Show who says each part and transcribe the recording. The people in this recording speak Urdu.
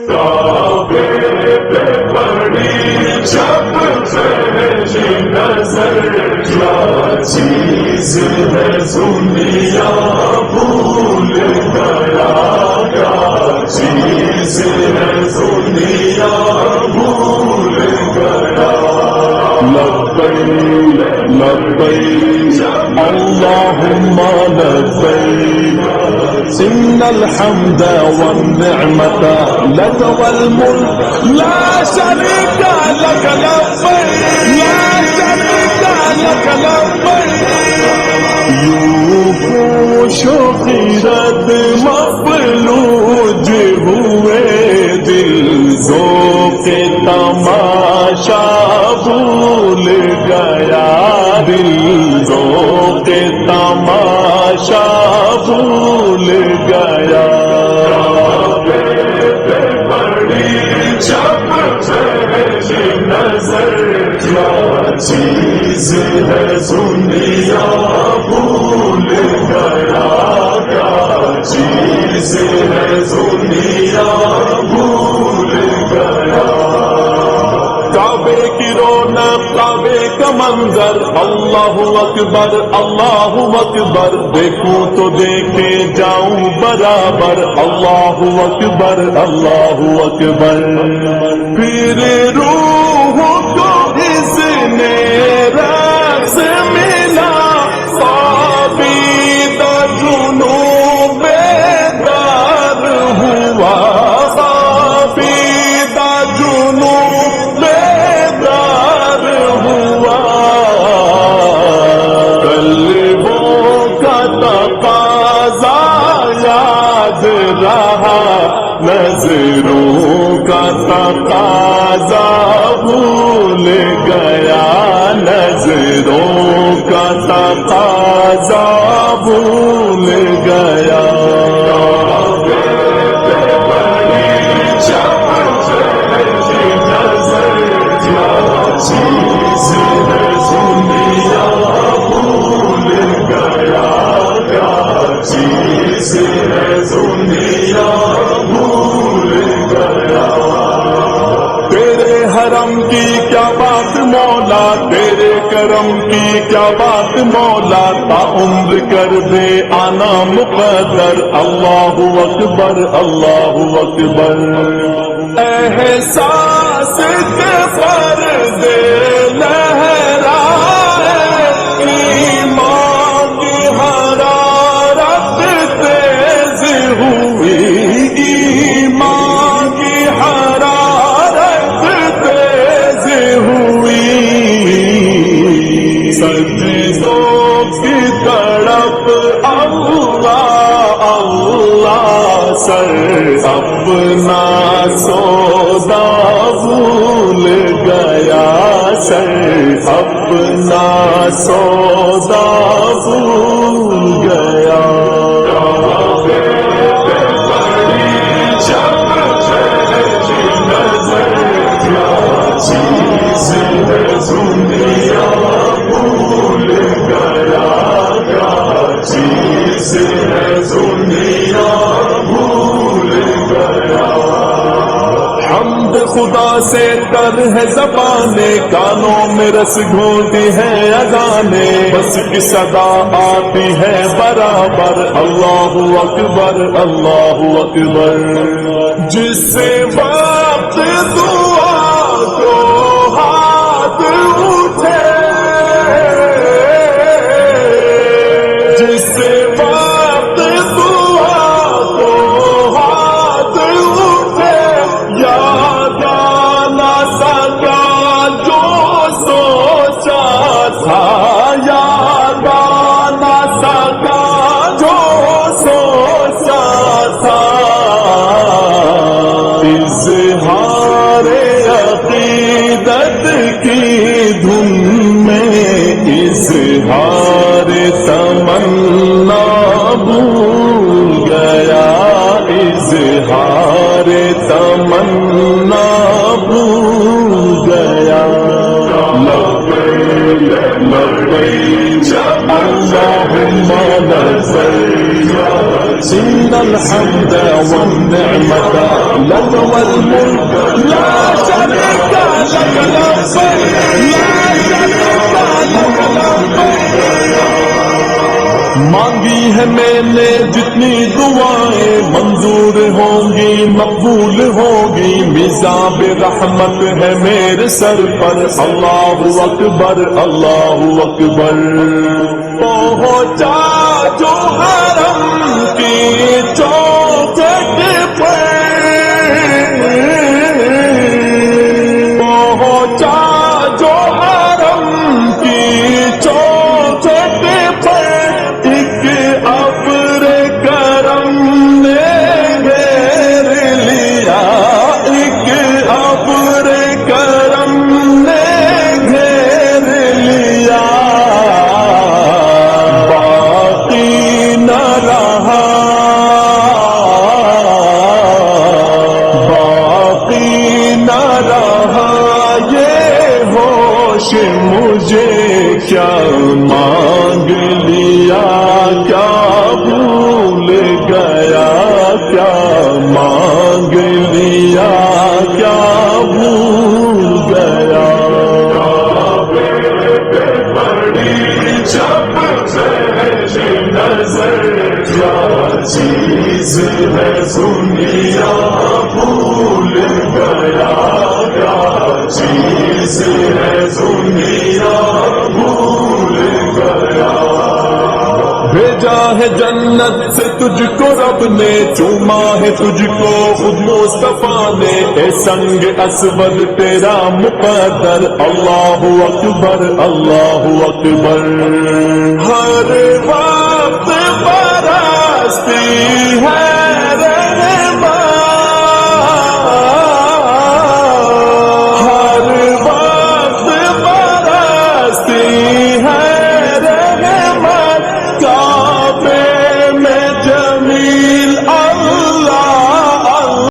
Speaker 1: کعبے پہ پڑی جب پہلی نظر، کیا چیز ہے دنیا بھول گیا، کیا چیز ہے دنیا بھول گیا۔ لبیک لبیک اللہم لبیک، ان الحمد والنعمت لک والملک لا شریک لک لبیک، لا شریک لک لبیک۔ یوں پوش و خیرت مفلوج ہوئے دل، ذوق تماشا بھول گیا دل، ذوق تماشا بھول گیا۔ جب پہلی نظر، کیا چیز ہے دنیا بھول گیا، کیا چیز ہے دنیا بھول گیا۔ کعبے کی رونق، کعبے کا منظر، اللہ اکبر اللہ اکبر، دیکھوں تو دیکھے جاؤں برابر، اللہ اکبر اللہ اکبر۔ پھر روح کو اس نے رقص ملا، خوابیدہ جنون بیدار ہوا، خوابیدہ جنون بیدار ہوا۔ قلبوں کا تقاضا یاد رہا، نظروں کا تقاضا بھول گیا، نظروں کا تقاضا بھول گیا۔ چیز ہے دنیا بھول گیا، کیا چیز ہے دنیا بھول گیا۔ تیرے حرم کی کیا بات مولا، تیرے کرم کی کیا بات مولا، تا عمر کر دے آنا مقدر، اللہ اکبر اللہ اکبر۔ احساس کے فرض لہرائے، ایمان کی حرارت تیز ہوئی، ایمان کی حرارت تیز ہوئی۔ سجدوں کی تڑپ اللہ اللہ، سر اپنا سودا بھول گیا، سر اپنا سودا بھول گیا۔ جب پہلی نظر، کیا چیز ہے دنیا بھول گیا، کیا چیز ہے دنیا بھول گیا۔ حمد خدا سے تر ہے زبانیں، کانوں میں رس گھونٹی ہے اذانیں، بس کی صدا آتی ہے برابر، اللہ اکبر اللہ اکبر۔ جس سے وقت دعا کو ہاتھ اٹھے، جس سے وقت دعا کو ہاتھ اٹھے، یاد آنا سکا جو سوچا تھا، یاد آنا سکا جو سوچا تھا۔ اظہار عقیدت کی دھن میں، اظہار تمنا بھول گیا، اظہار تمنا بھول گیا۔ لبیک لبیک اللہم لبیک، ان الحمد والنعمت لك والملك لا شريك لك لبيك لا شريك لك لبيك مانگی ہے میں نے جتنی دعائیں منظور ہوں گی مقبول ہوگی میزاب رحمت ہے میرے سر پر اللہ اکبر اللہ اکبر پہنچا جو حرم کی چوکھٹ پر پہنچا جو حرم کی چوکھٹ پر ابر کرم نے گھیر لیا ایک ابر کرم نے گھیر لیا باقی نہ رہا باقی نہ رہا یہ ہوش مجھے کیا مانگ لیا کیا بھول گیا کیا مانگ لیا کیا بھول گیا بڑی جب نظر کیا چیز ہے دنیا بھول گیا کیا چیز ہے دنیا بھول گیا بھیجا ہے جنت سے تجھ کو رب نے چوما ہے تجھ کو خود مصطفیٰ نے اے سنگ اسود تیرا مقدر اللہ اکبر اللہ اکبر ہر وقت برستی ہے